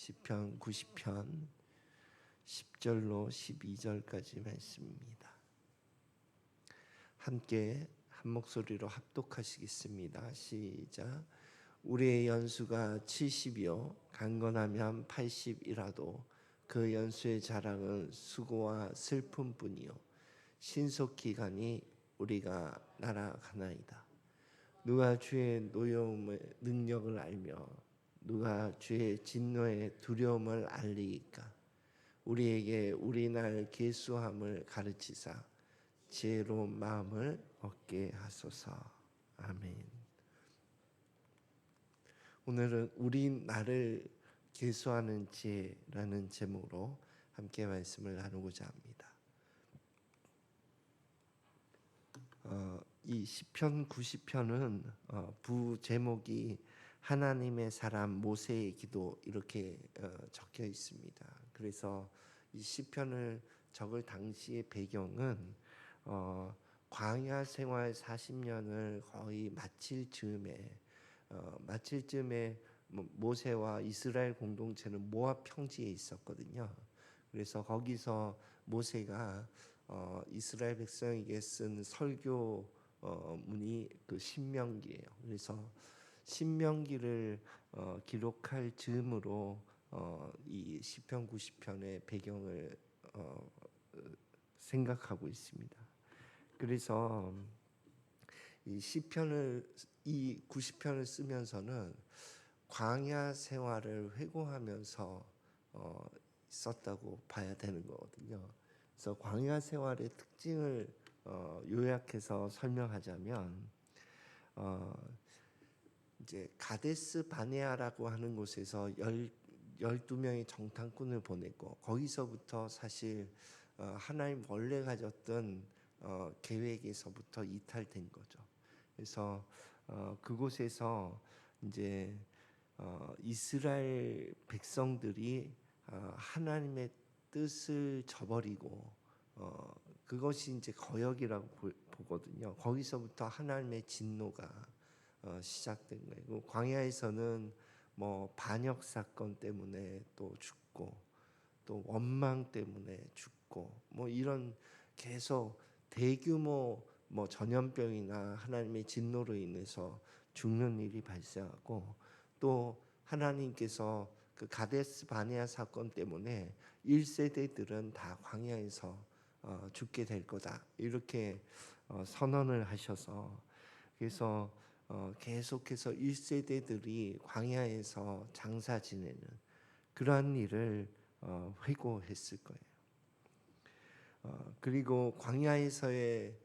시편 90편 10절로 12절까지 말씀입니다. 함께 한 목소리로 합독하시겠습니다. 시작. 우리의 연수가 70이요 강건하면 80이라도 그 연수의 자랑은 수고와 슬픔뿐이요 신속기간이 우리가 날아가나이다. 누가 주의 노여움의 능력을 알며 누가 주의 진노의 두려움을 알리이까. 우리에게 우리 날 계수함을 가르치사 지혜로운 마음을 얻게 하소서. 아멘. 오늘은 우리 나를 계수하는 지혜라는 제목으로 함께 말씀을 나누고자 합니다. 이 시편 90편은 부제목이 하나님의 사람 모세의 기도 이렇게 적혀 있습니다. 그래서 이 시편을 적을 당시의 배경은 광야 생활 40년을 거의 마칠 즈음에 모세와 이스라엘 공동체는 모압 평지에 있었거든요. 그래서 거기서 모세가 이스라엘 백성에게 쓴 설교 문이 그 신명기예요. 그래서 신명기를 기록할 즈음으로 이 시편 90편의 배경을 생각하고 있습니다. 그래서 이 90편을 쓰면서는 광야 생활을 회고하면서 썼다고 봐야 되는 거거든요. 그래서 광야 생활의 특징을 요약해서 설명하자면 이제 가데스 바네아라고 하는 곳에서 12명의 정탐꾼을 보냈고 거기서부터 사실 하나님 원래 가졌던 계획에서부터 이탈된 거죠. 그래서 그곳에서 이제 이스라엘 백성들이 하나님의 뜻을 저버리고 그것이 이제 거역이라고 보거든요. 거기서부터 하나님의 진노가 시작된 거예요. 광야에서는 뭐 반역 사건 때문에 또 죽고 또 원망 때문에 죽고 뭐 이런 계속 대규모 뭐 전염병이나 하나님의 진노로 인해서 죽는 일이 발생하고 또 하나님께서 그 가데스 바네아 사건 때문에 1세대들은 다 광야에서 죽게 될 거다 이렇게 선언을 하셔서 그래서 계속해서 1세대들이 광야에서 장사 지내는 그러한 일을 회고했을 거예요. 그리고 광야에서의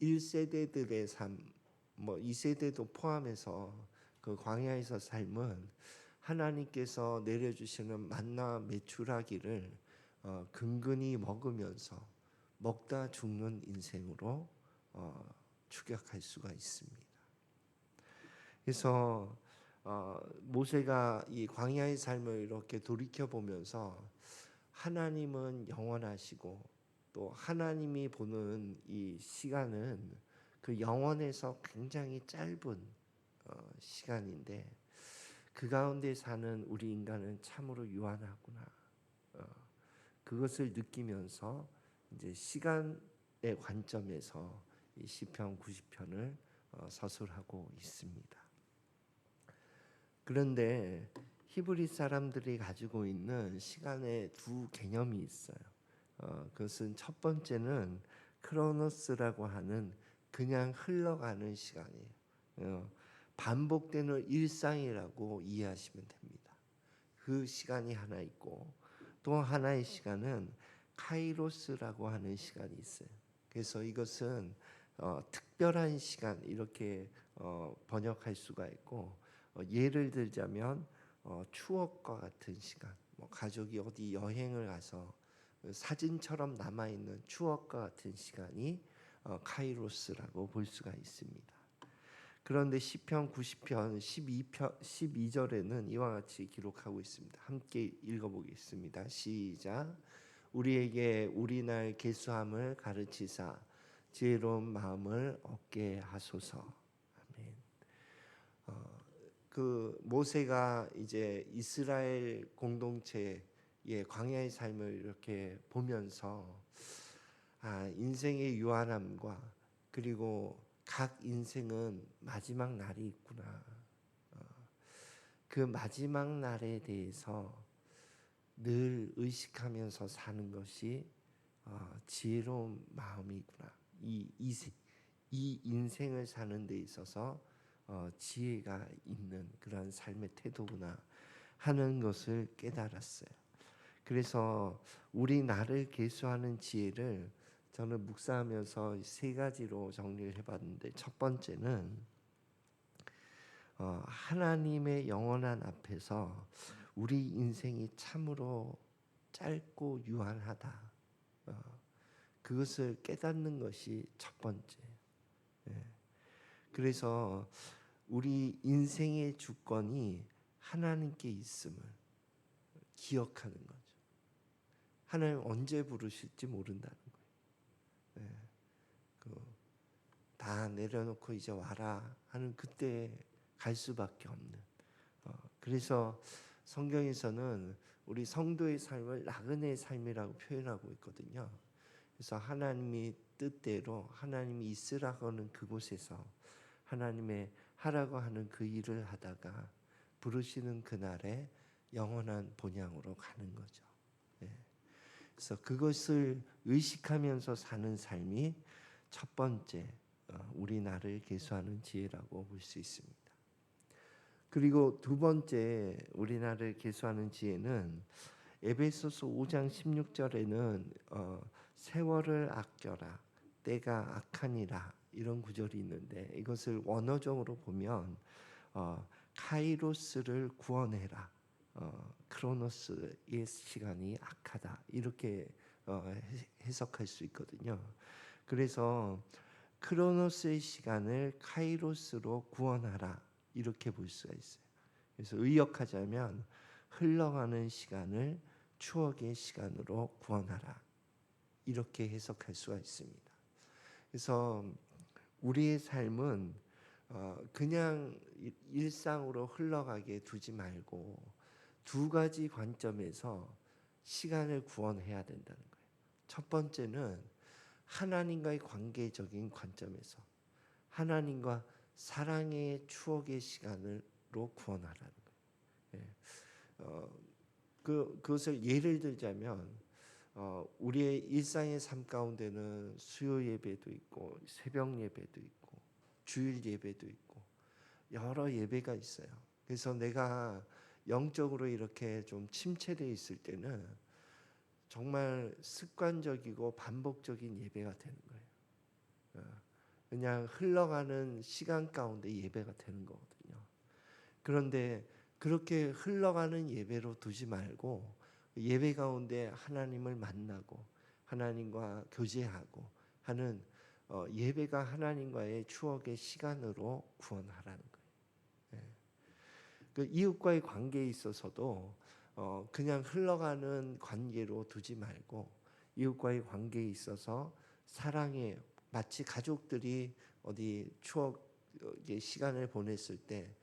1세대들의 삶, 뭐 2세대도 포함해서 그 광야에서 삶은 하나님께서 내려주시는 만나 메추라기를 근근히 먹으면서 먹다 죽는 인생으로 추격할 수가 있습니다. 그래서 모세가 이 광야의 삶을 이렇게 돌이켜 보면서 하나님은 영원하시고 또 하나님이 보는 이 시간은 그 영원에서 굉장히 짧은 시간인데 그 가운데 사는 우리 인간은 참으로 유한하구나. 그것을 느끼면서 이제 시간의 관점에서 이 시편 90편을 서술하고 있습니다. 그런데 히브리 사람들이 가지고 있는 시간의 두 개념이 있어요. 그것은 첫 번째는 크로노스라고 하는 그냥 흘러가는 시간이에요. 반복되는 일상이라고 이해하시면 됩니다. 그 시간이 하나 있고 또 하나의 시간은 카이로스라고 하는 시간이 있어요. 그래서 이것은 특별한 시간 이렇게 번역할 수가 있고 예를 들자면 추억과 같은 시간, 뭐 가족이 어디 여행을 가서 사진처럼 남아있는 추억과 같은 시간이 카이로스라고 볼 수가 있습니다. 그런데 시편 90편 12절에는 이와 같이 기록하고 있습니다. 함께 읽어보겠습니다. 시작. 우리에게 우리 날 계수함을 가르치사 지혜로운 마음을 얻게 하소서. 아멘. 그 모세가 이제 이스라엘 공동체의 광야의 삶을 이렇게 보면서 인생의 유한함과 그리고 각 인생은 마지막 날이 있구나. 그 마지막 날에 대해서 늘 의식하면서 사는 것이 지혜로운 마음이구나. 이 인생을 사는 데 있어서 지혜가 있는 그런 삶의 태도구나 하는 것을 깨달았어요. 그래서 우리 나를 계수하는 지혜를 저는 묵상하면서 세 가지로 정리를 해봤는데, 첫 번째는 하나님의 영원한 앞에서 우리 인생이 참으로 짧고 유한하다. 그것을 깨닫는 것이 첫 번째. 그래서 우리 인생의 주권이 하나님께 있음을 기억하는 거죠. 하나님 언제 부르실지 모른다는 거예요. 다 내려놓고 이제 와라 하는 그때 갈 수밖에 없는. 그래서 성경에서는 우리 성도의 삶을 나그네의 삶이라고 표현하고 있거든요. 그래서 하나님이 뜻대로 하나님이 있으라고 하는 그곳에서 하나님의 하라고 하는 그 일을 하다가 부르시는 그날에 영원한 본향으로 가는 거죠. 그래서 그것을 의식하면서 사는 삶이 첫 번째 우리 나를 계수하는 지혜라고 볼 수 있습니다. 그리고 두 번째 우리 나를 계수하는 지혜는 에베소서 5장 16절에는 세월을 아껴라 때가 악하니라 이런 구절이 있는데, 이것을 원어적으로 보면 카이로스를 구원해라, 크로노스의 시간이 악하다 이렇게 해석할 수 있거든요. 그래서 크로노스의 시간을 카이로스로 구원하라 이렇게 볼 수가 있어요. 그래서 의역하자면 흘러가는 시간을 추억의 시간으로 구원하라 이렇게 해석할 수가 있습니다. 그래서 우리의 삶은 그냥 일상으로 흘러가게 두지 말고 두 가지 관점에서 시간을 구원해야 된다는 거예요. 첫 번째는 하나님과의 관계적인 관점에서 하나님과 사랑의 추억의 시간으로 구원하라는 거예요. 그것을 예를 들자면 우리의 일상의 삶 가운데는 수요 예배도 있고 새벽 예배도 있고 주일 예배도 있고 여러 예배가 있어요. 그래서 내가 영적으로 이렇게 좀 침체되어 있을 때는 정말 습관적이고 반복적인 예배가 되는 거예요. 그냥 흘러가는 시간 가운데 예배가 되는 거거든요. 그런데 그렇게 흘러가는 예배로 두지 말고 예배 가운데 하나님을 만나고 하나님과 교제하고 하는 예배가 하나님과의 추억의 시간으로 구원하라는 거예요. 그 이웃과의 관계에 있어서도 그냥 흘러가는 관계로 두지 말고 이웃과의 관계에 있어서 사랑의 마치 가족들이 어디 추억의 시간을 보냈을 때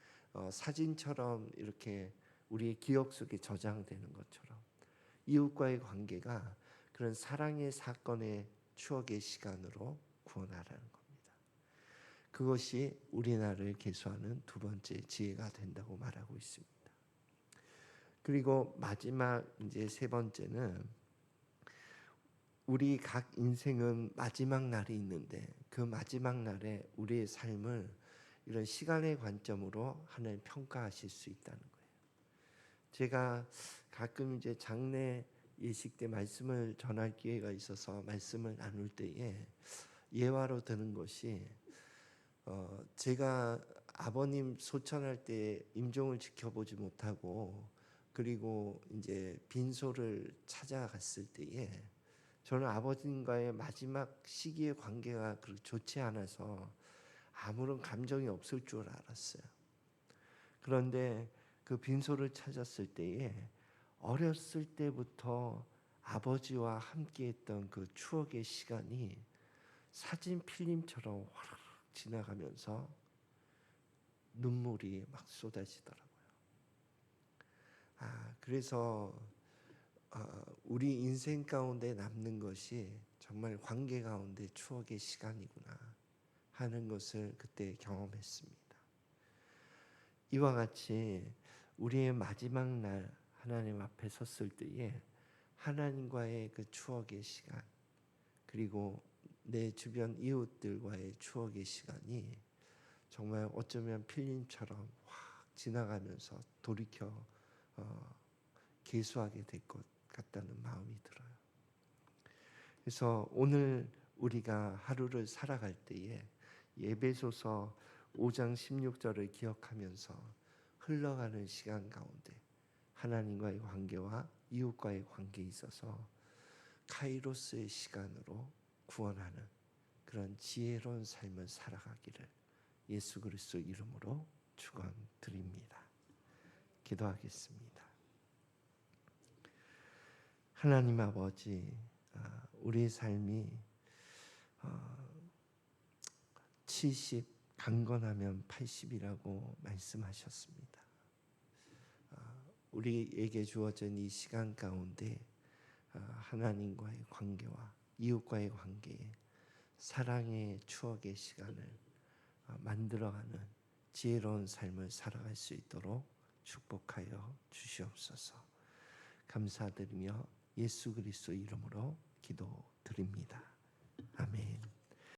사진처럼 이렇게 우리의 기억 속에 저장되는 것처럼 이웃과의 관계가 그런 사랑의 사건의 추억의 시간으로 구원하라는 겁니다. 그것이 우리 나를 계수하는 두 번째 지혜가 된다고 말하고 있습니다. 그리고 마지막 이제 세 번째는 우리 각 인생은 마지막 날이 있는데 그 마지막 날에 우리의 삶을 이런 시간의 관점으로 하나님 평가하실 수 있다는 거예요. 제가 가끔 이제 장례 예식 때 말씀을 전할 기회가 있어서 말씀을 나눌 때에 예화로 드는 것이 제가 아버님 소천할 때 임종을 지켜보지 못하고 그리고 이제 빈소를 찾아갔을 때에 저는 아버님과의 마지막 시기의 관계가 그렇게 좋지 않아서 아무런 감정이 없을 줄 알았어요. 그런데 그 빈소를 찾았을 때에 어렸을 때부터 아버지와 함께했던 그 추억의 시간이 사진 필름처럼 화르륵 지나가면서 눈물이 막 쏟아지더라고요. 그래서 우리 인생 가운데 남는 것이 정말 관계 가운데 추억의 시간이구나 하는 것을 그때 경험했습니다. 이와 같이 우리의 마지막 날 하나님 앞에 섰을 때에 하나님과의 그 추억의 시간, 그리고 내 주변 이웃들과의 추억의 시간이 정말 어쩌면 필름처럼 확 지나가면서 돌이켜 계수하게 될 것 같다는 마음이 들어요. 그래서 오늘 우리가 하루를 살아갈 때에 에베소서 5장 16절을 기억하면서 흘러가는 시간 가운데 하나님과의 관계와 이웃과의 관계에 있어서 카이로스의 시간으로 구원하는 그런 지혜로운 삶을 살아가기를 예수 그리스도 이름으로 축원드립니다. 기도하겠습니다. 하나님 아버지, 우리의 삶이 70 강건하면 80이라고 말씀하셨습니다. 우리에게 주어진 이 시간 가운데 하나님과의 관계와 이웃과의 관계에 사랑의 추억의 시간을 만들어가는 지혜로운 삶을 살아갈 수 있도록 축복하여 주시옵소서. 감사드리며 예수 그리스도 이름으로 기도드립니다. 아멘.